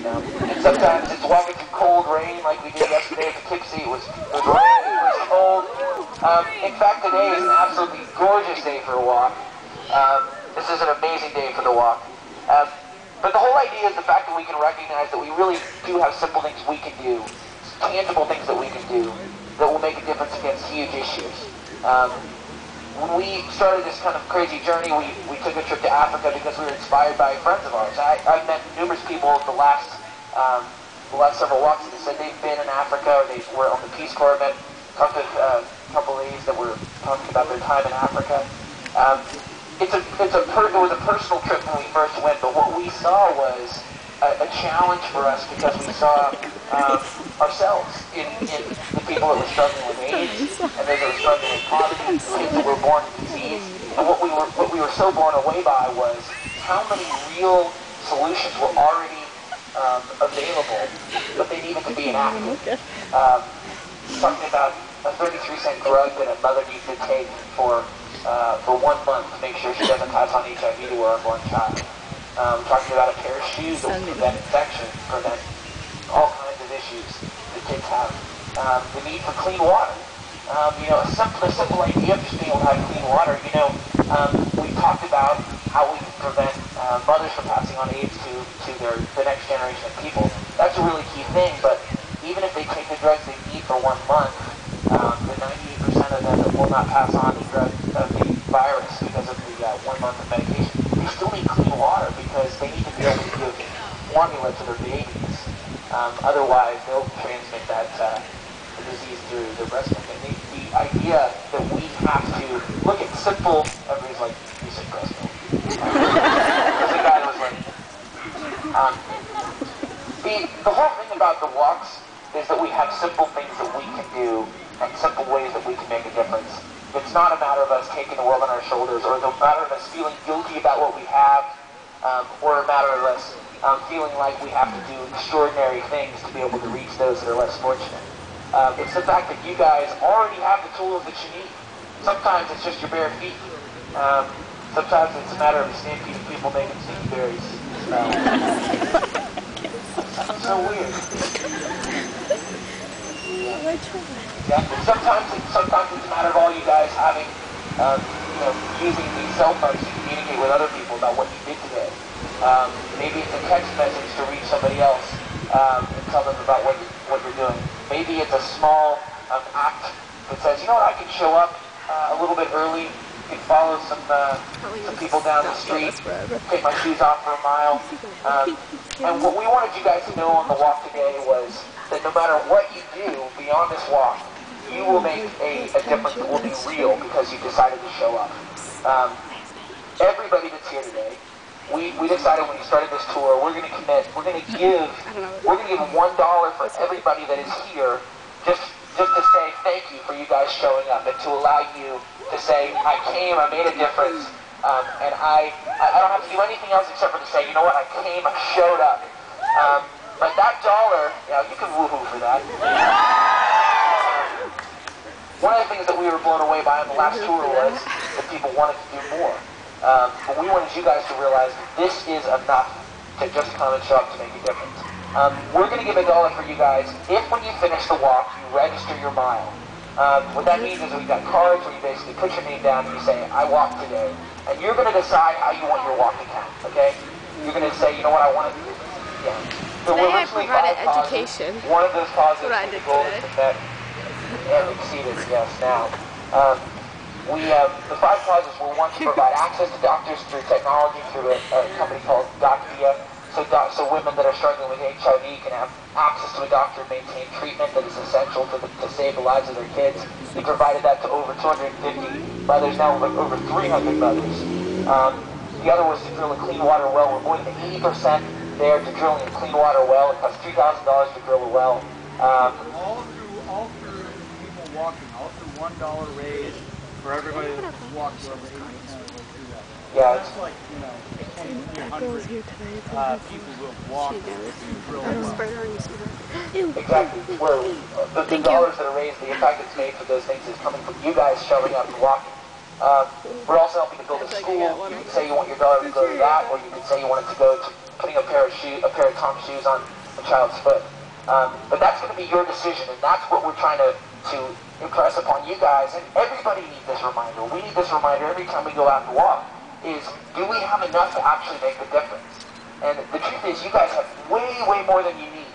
And sometimes it's walking through cold rain like we did yesterday at Poughkeepsie. It was raining, it was cold. In fact, today is an absolutely gorgeous day for a walk. This is an amazing day for the walk. But the whole idea is the fact that we can recognize that we really do have simple things we can do, tangible things that we can do that will make a difference against huge issues. When we started this kind of crazy journey, we took a trip to Africa because we were inspired by friends of ours. I've met numerous people the last several walks that said they've been in Africa or they were on the Peace Corps. I met a couple ladies that were talking about their time in Africa. It was a personal trip when we first went, but what we saw was a challenge for us because we saw ourselves in the people that were struggling with AIDS and those that were struggling with poverty, the kids that were born with disease. And what we were so blown away by was how many real solutions were already available, but they needed to be enacted. Talking about a 33-cent drug that a mother needs to take for 1 month to make sure she doesn't pass on HIV to her unborn child. Talking about a pair of shoes that will prevent infection, prevent all kinds of issues that kids have. The need for clean water. A simple idea of just being able to have clean water. We talked about how we can prevent mothers from passing on AIDS to the next generation of people. That's a really key thing, but even if they take the drugs they need for 1 month, the 98% of them that will not pass on the virus because of the 1 month of medication, they still need clean water because they need to be able to give formula to their babies. Otherwise, they'll transmit the disease through their breast milk. And the idea that we have to look at simple, everybody's like, you said breast milk. There's a guy that was like, the whole thing about the walks is that we have simple things that we can do and simple ways that we can make a difference. It's not a matter of us taking the world on our shoulders, or a matter of us feeling guilty about what we have, or a matter of us feeling like we have to do extraordinary things to be able to reach those that are less fortunate. It's the fact that you guys already have the tools that you need. Sometimes it's just your bare feet. Sometimes it's a matter of a stampede of people making sticky berries. Sounds so weird. Exactly. Sometimes it's a matter of all you guys having, using these cell phones to communicate with other people about what you did today. Maybe it's a text message to reach somebody else and tell them about what you're doing. Maybe it's a small act that says, you know what, I can show up a little bit early, can follow some people down the street, take my shoes off for a mile. And what we wanted you guys to know on the walk today was that no matter what you do beyond this walk, you will make a difference that will be real because you decided to show up. Everybody that's here today, we decided when we started this tour, we're going to commit, we're going to give $1 for everybody that is here, just to say thank you for you guys showing up and to allow you to say, I came, I made a difference, and I don't have to do anything else except for to say, you know what, I came, I showed up. But that $1, you can woohoo for that. One of the things that we were blown away by on the last tour was that people wanted to do more. But we wanted you guys to realize that this is enough to just come and show up to make a difference. We're going to give $1 for you guys if when you finish the walk, you register your mile. What that means is we've got cards where you basically put your name down and you say, I walked today. And you're going to decide how you want your walk to count, okay? You're going to say, you know what, I want to do. Yeah. So we're literally 5 causes. One of those causes is the goal is to met and exceeded, yes, now. The 5 causes were one to provide access to doctors through technology, through a company called DocVia. So women that are struggling with HIV can have access to a doctor and maintain treatment that is essential to save the lives of their kids. We provided that to over 250 mothers, now over 300 mothers. The other was to drill a clean water well. We're more than 80% there to drilling a clean water well. It costs $3,000 to drill a well. All through people walking, all through $1 raised for everybody that walks over 80% of them do that. Yeah, that's like, 200 people will walk to drill a well. Exactly. The dollars that are raised, the impact that's made for those things is coming from you guys showing up and walking. We're also helping to build a school. You can say you want your $1 to go to that, or you can say you want it to go to putting a pair of Tom shoes on a child's foot. But that's going to be your decision, and that's what we're trying to impress upon you guys. And everybody needs this reminder. We need this reminder every time we go out and walk, is do we have enough to actually make the difference? And the truth is, you guys have way, way more than you need.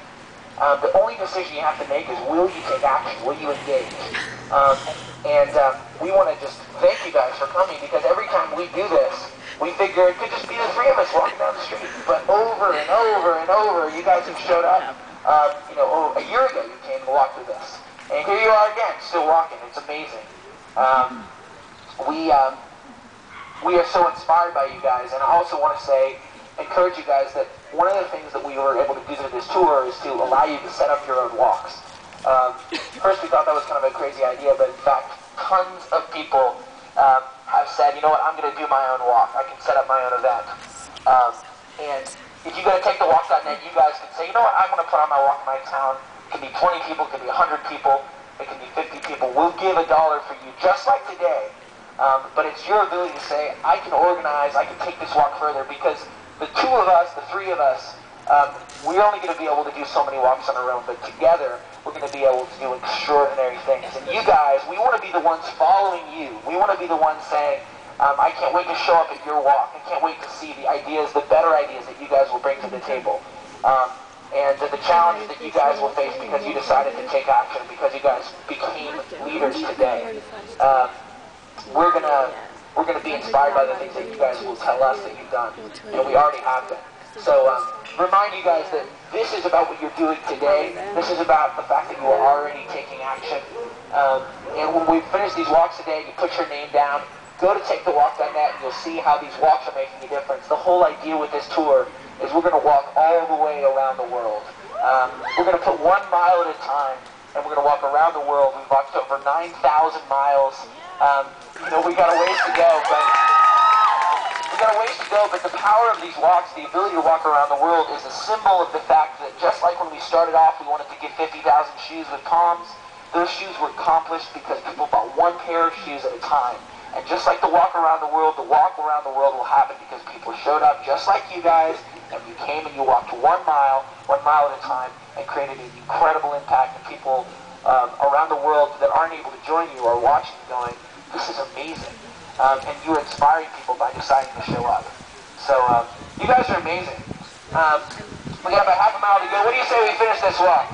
The only decision you have to make is, will you take action? Will you engage? We want to just thank you guys for coming, because every time we do this, we figure it could just be the three of us walking down the street. But over and over and over, you guys have showed up. A year ago you came and walked with us. And here you are again, still walking. It's amazing. We are so inspired by you guys, and I also want to encourage you guys that one of the things that we were able to do through this tour is to allow you to set up your own walks. First we thought that was kind of a crazy idea, but in fact, tons of people have said, you know what, I'm going to do my own walk. I can set up my own event. And if you go to takethewalk.net, you guys can say, you know what, I'm going to put on my walk in my town. It can be 20 people, it can be 100 people, it can be 50 people. We'll give $1 for you, just like today. But it's your ability to say, I can organize, I can take this walk further, because the two of us, the three of us, we're only going to be able to do so many walks on our own, but together, we're going to be able to do extraordinary things. And you guys, we want to be the ones following you. We want to be the ones saying, I can't wait to show up at your walk. I can't wait to see the ideas, the better ideas that you guys will bring to the table. And the challenges that you guys will face because you decided to take action, because you guys became leaders today. We're gonna be inspired by the things that you guys will tell us that you've done, and we already have them. So remind you guys that this is about what you're doing today. This is about the fact that you are already taking action. And when we finish these walks today, you put your name down. Go to takethewalk.net, and you'll see how these walks are making a difference. The whole idea with this tour is we're going to walk all the way around the world. We're going to put 1 mile at a time, and we're going to walk around the world. We've walked over 9,000 miles. We got a ways to go, but the power of these walks, the ability to walk around the world, is a symbol of the fact that just like when we started off, we wanted to get 50,000 shoes with palms. Those shoes were accomplished because people bought one pair of shoes at a time. And just like the walk around the world will happen because people showed up just like you guys, and you came and you walked 1 mile at a time, and created an incredible impact. And people around the world that aren't able to join you are watching going, this is amazing. And you're inspiring people by deciding to show up. So you guys are amazing. We got about half a mile to go. What do you say we finish this walk?